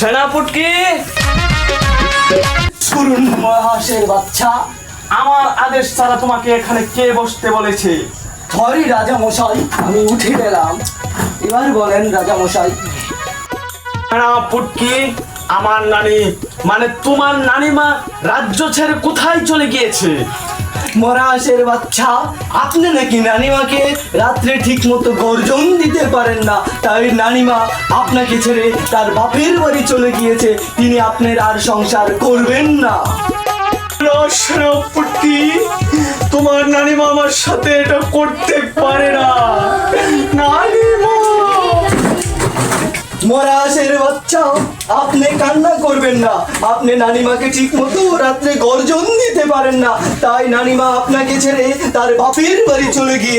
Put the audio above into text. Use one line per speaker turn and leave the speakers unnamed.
সেনাপতি শুনুন মহাশের বাচ্চা, আমার আদেশ ছাড়া তোমাকে এখানে কে বসতে বলেছে?
সরি রাজা মশাই, আমি উঠে গেলাম। এবার বলেন রাজা মশাই।
সেনাপতি, আমার নানি মানে তোমার নানিমা রাজ্য ছেড়ে কোথায় চলে গিয়েছে?
মহাশের বাচ্চা, আপনি নাকি নানিমাকে রাত্রে ঠিক মতো গর্জন দিতে পারেন না, তাই নানিমা আপনাকে ছেড়ে তার বাপের বাড়ি চলে গিয়েছে। তিনি আপনার আর সংসার করবেন না।
সেনাপতি, তোমার নানিমা আমার সাথে এটা করতে পারে না। নানিমা!
মহাশের বাচ্চা, আপনি কান্না করবেন না। আপনি নানিমাকে ঠিক মতো রাত্রে গর্জন দিতে পারেন না, তাই নানিমা আপনাকে ছেড়ে তার বাপের বাড়ি চলে গিয়ে